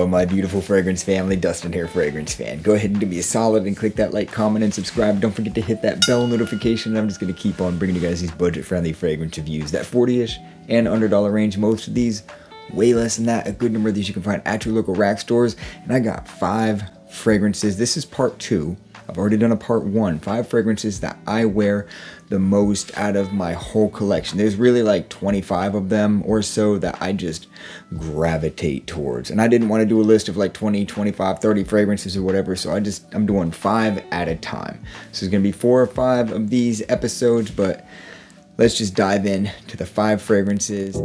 Hello, my beautiful fragrance family, Dustin here, fragrance fan. Go ahead and do me a solid and click that like, comment, and subscribe. Don't forget to hit that bell notification. I'm just going to keep on bringing you guys these budget-friendly fragrance reviews. That 40-ish and under dollar range. Most of these, way less than that. A good number of these you can find at your local rack stores. And I got 5 fragrances. This is part 2. I've already done a part 1. 5 fragrances that I wear the most out of my whole collection. There's really like 25 of them or so that I just gravitate towards. And I didn't want to do a list of like 20, 25, 30 fragrances or whatever. So I'm doing 5 at a time. So there's going to be 4 or 5 of these episodes, but let's just dive in to the 5 fragrances.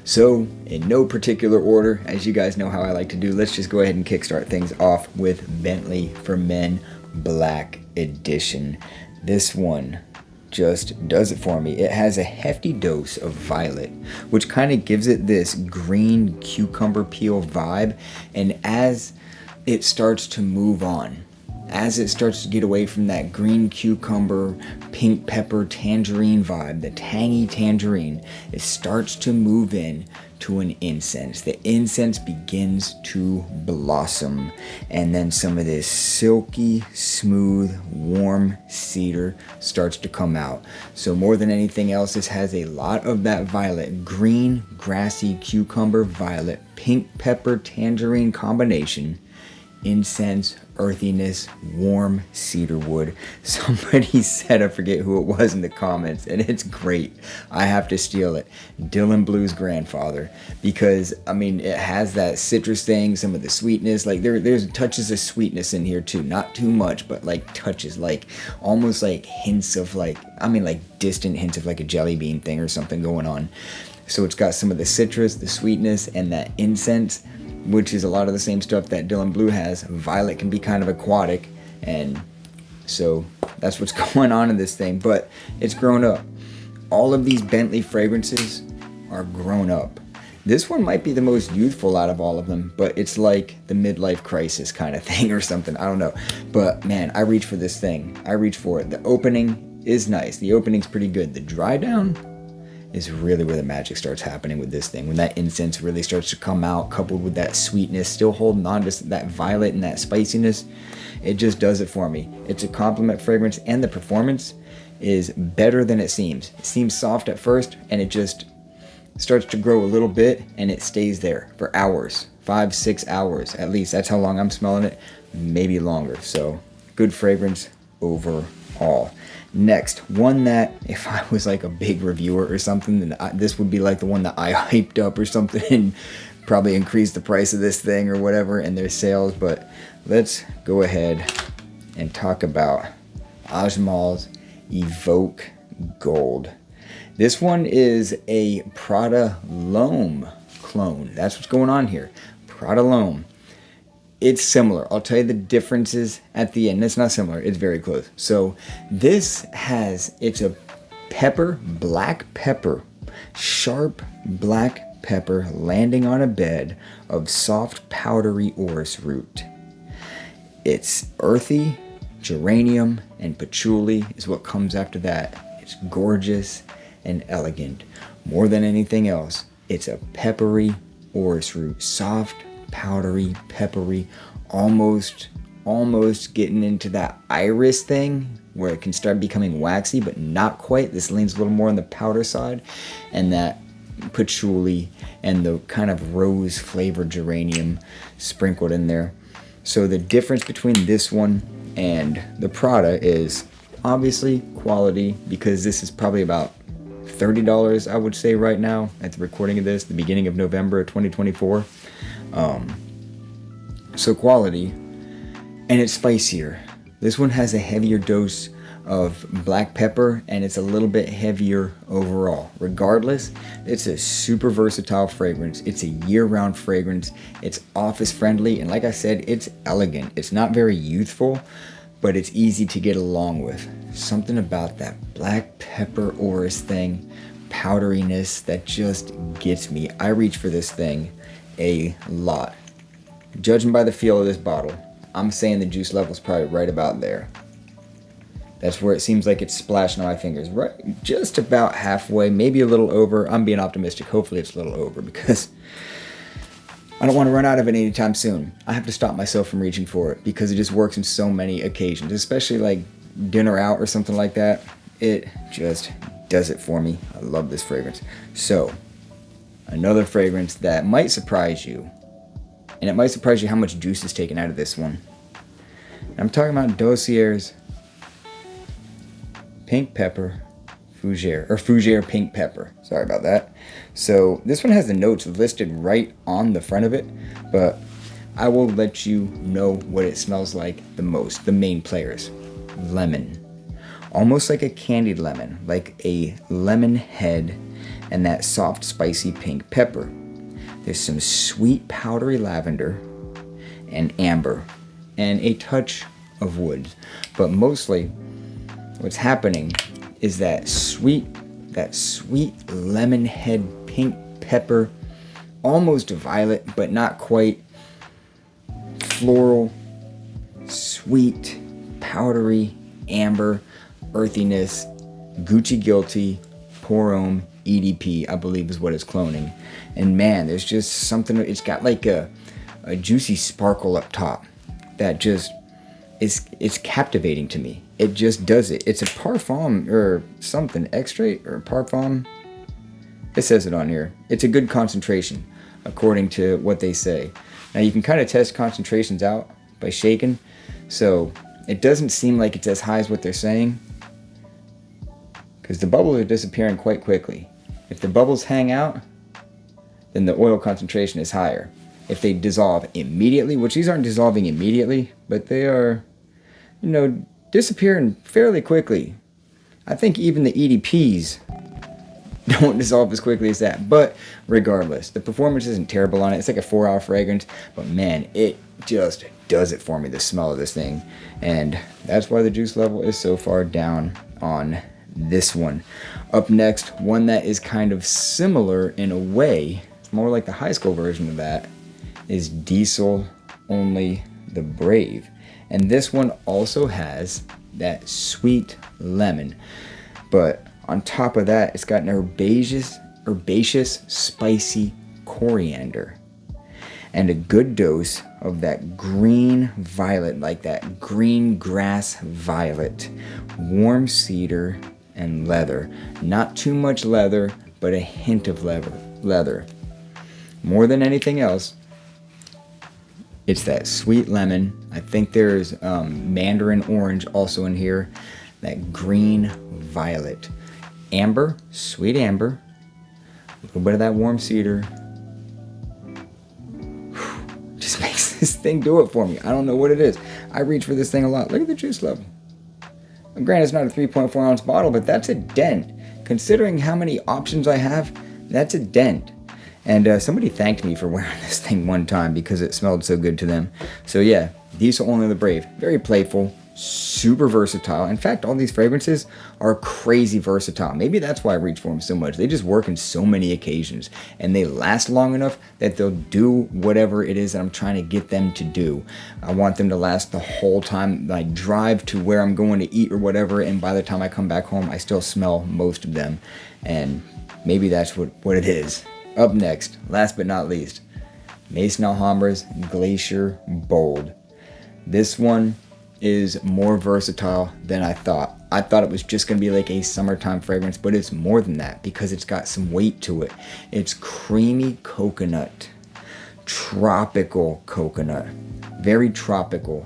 So, in no particular order, as you guys know how I like to do, let's just go ahead and kickstart things off with Bentley for Men Black Edition. This one just does it for me. It has a hefty dose of violet, which kind of gives it this green cucumber peel vibe. And as it starts to move on, as it starts to get away from that green cucumber, pink pepper, tangerine vibe, the tangy tangerine, it starts to move in to an incense. The incense begins to blossom, and then some of this silky, smooth, warm cedar starts to come out. So more than anything else, this has a lot of that violet, green, grassy, cucumber, violet, pink pepper, tangerine combination. Incense, earthiness, warm cedar wood. Somebody said, I forget who it was in the comments, and it's great. I have to steal it. Dylan Blue's grandfather, because I mean it has that citrus thing, some of the sweetness. Like there's touches of sweetness in here too, not too much, but like touches, like almost like hints of like distant hints of like a jelly bean thing or something going on. So it's got some of the citrus, the sweetness, and that incense, which is a lot of the same stuff that Dylan Blue has. Violet can be kind of aquatic, and so that's what's going on in this thing, but it's grown up. All of these Bentley fragrances are grown up. This one might be the most youthful out of all of them, but it's like the midlife crisis kind of thing or something. I don't know. But man, I reach for this thing. I reach for it. The opening is nice. The opening's pretty good. The dry down is really where the magic starts happening with this thing. When that incense really starts to come out, coupled with that sweetness, still holding on to that violet and that spiciness, it just does it for me. It's a compliment fragrance, and the performance is better than it seems. It seems soft at first, and it just starts to grow a little bit, and it stays there for hours, 5-6 hours at least. That's how long I'm smelling it, maybe longer. So good fragrance overall. Next, one that if I was like a big reviewer or something, then this would be like the one that I hyped up or something and probably increased the price of this thing or whatever in their sales. But let's go ahead and talk about Asal's Evoke Gold. This one is a Prada L'Homme clone. That's what's going on here. Prada L'Homme. It's similar. I'll tell you the differences at the end. It's not similar. It's very close. So this it's a pepper, black pepper, sharp black pepper landing on a bed of soft powdery orris root. It's earthy, geranium, and patchouli is what comes after that. It's gorgeous and elegant. More than anything else, it's a peppery orris root, soft, powdery, peppery, almost getting into that iris thing where it can start becoming waxy, but not quite. This leans a little more on the powder side, and that patchouli and the kind of rose flavored geranium sprinkled in there. So the difference between this one and the Prada is obviously quality, because this is probably about $30, I would say, right now at the recording of this, the beginning of November of 2024. So quality, and it's spicier. This one has a heavier dose of black pepper, and it's a little bit heavier overall. Regardless, it's a super versatile fragrance. It's a year-round fragrance. It's office friendly, and like I said, it's elegant. It's not very youthful, but it's easy to get along with. Something about that black pepper orris thing, powderiness, that just gets me. I reach for this thing a lot. Judging by the feel of this bottle, I'm saying the juice level is probably right about there. That's where it seems like it's splashing on my fingers. Right, just about halfway, maybe a little over. I'm being optimistic. Hopefully it's a little over because I don't want to run out of it anytime soon. I have to stop myself from reaching for it because it just works in so many occasions, especially like dinner out or something like that. It just does it for me. I love this fragrance. So, another fragrance that might surprise you, and it might surprise you how much juice is taken out of this one. I'm talking about Glacier's Pink Pepper Fougere Pink Pepper. Sorry about that. So this one has the notes listed right on the front of it, but I will let you know what it smells like the most. The main players. Lemon. Almost like a candied lemon, like a lemon head and that soft spicy pink pepper. There's some sweet powdery lavender and amber and a touch of wood, but mostly what's happening is that sweet lemon head pink pepper, almost violet but not quite, floral, sweet, powdery, amber, earthiness, Gucci Guilty, Pour Homme, EDP, I believe is what it's cloning. And man, there's just something, it's got like a juicy sparkle up top that just it's captivating to me. It just does it. It's a parfum or something, extrait or parfum. It says it on here. It's a good concentration, according to what they say. Now you can kind of test concentrations out by shaking, so it doesn't seem like it's as high as what they're saying, because the bubbles are disappearing quite quickly. If the bubbles hang out, then the oil concentration is higher. If they dissolve immediately, which these aren't dissolving immediately, but they are, disappearing fairly quickly. I think even the EDPs don't dissolve as quickly as that. But regardless, the performance isn't terrible on it. It's like a 4-hour fragrance, but man, it just does it for me, the smell of this thing. And that's why the juice level is so far down on this one. Up next, one that is kind of similar in a way, it's more like the high school version of that, is Diesel Only the Brave. And this one also has that sweet lemon, but on top of that, it's got an herbaceous, spicy coriander and a good dose of that green violet, like that green grass violet, warm cedar and leather. Not too much leather, but a hint of leather. More than anything else, it's that sweet lemon. I think there's mandarin orange also in here. That green violet. Amber, sweet amber. A little bit of that warm cedar. Just makes this thing do it for me. I don't know what it is. I reach for this thing a lot. Look at the juice level. Granted, it's not a 3.4 ounce bottle, but that's a dent. Considering how many options I have, that's a dent. And somebody thanked me for wearing this thing one time because it smelled so good to them. So yeah, Diesel Only the Brave. Very playful, super versatile. In fact, all these fragrances are crazy versatile. Maybe that's why I reach for them so much. They just work in so many occasions. And they last long enough that they'll do whatever it is that I'm trying to get them to do. I want them to last the whole time I drive to where I'm going to eat or whatever. And by the time I come back home, I still smell most of them. And maybe that's what it is. Up next, last but not least, Maison Alhambra's Glacier Bold. This one is more versatile than I thought. I thought it was just going to be like a summertime fragrance, but it's more than that because it's got some weight to it. It's creamy coconut, tropical coconut, very tropical,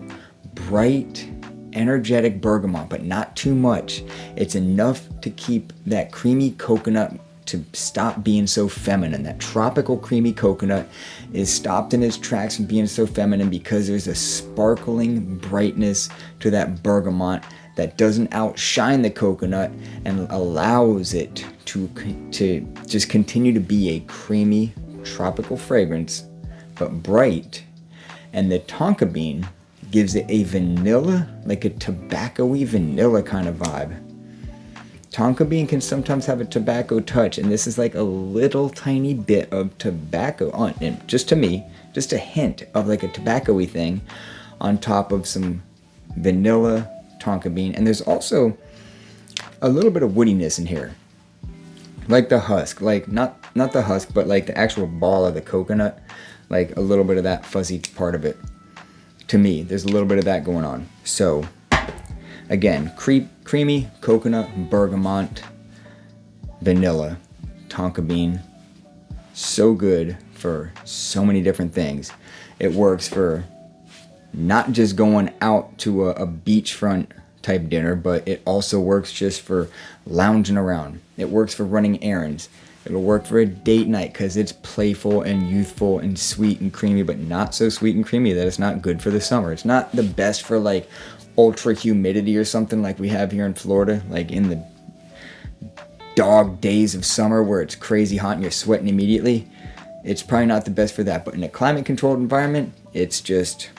bright, energetic bergamot, but not too much. It's enough to keep that creamy coconut to stop being so feminine. That tropical creamy coconut is stopped in its tracks from being so feminine because there's a sparkling brightness to that bergamot that doesn't outshine the coconut and allows it to just continue to be a creamy tropical fragrance, but bright. And the tonka bean gives it a vanilla, like a tobacco-y vanilla kind of vibe. Tonka bean can sometimes have a tobacco touch, and this is like a little tiny bit of tobacco on it, just to me, just a hint of like a tobacco-y thing on top of some vanilla tonka bean, and there's also a little bit of woodiness in here, like the husk, like not the husk, but like the actual ball of the coconut, like a little bit of that fuzzy part of it. To me, there's a little bit of that going on. So again, creamy coconut, bergamot, vanilla, tonka bean. So good for so many different things. It works for not just going out to a beachfront type dinner, but it also works just for lounging around. It works for running errands. It'll work for a date night because it's playful and youthful and sweet and creamy, but not so sweet and creamy that it's not good for the summer. It's not the best for like ultra humidity or something like we have here in Florida, like in the dog days of summer where it's crazy hot and you're sweating immediately. It's probably not the best for that, but in a climate controlled environment, it's just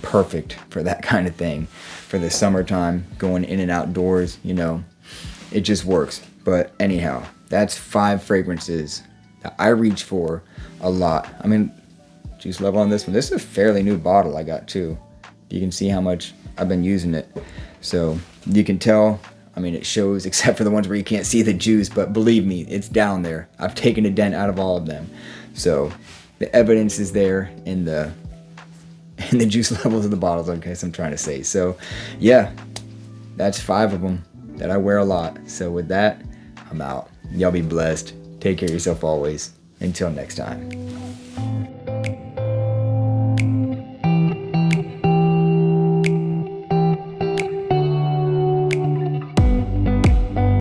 perfect for that kind of thing. For the summertime, going in and outdoors, you know, it just works. But anyhow, that's 5 fragrances that I reach for a lot. I mean, juice level on this one. This is a fairly new bottle I got too. You can see how much I've been using it. So you can tell, I mean, it shows except for the ones where you can't see the juice, but believe me, it's down there. I've taken a dent out of all of them. So the evidence is there in the juice levels of the bottles, I guess I'm trying to say. So yeah, that's 5 of them that I wear a lot. So with that, I'm out. Y'all be blessed. Take care of yourself always. Until next time.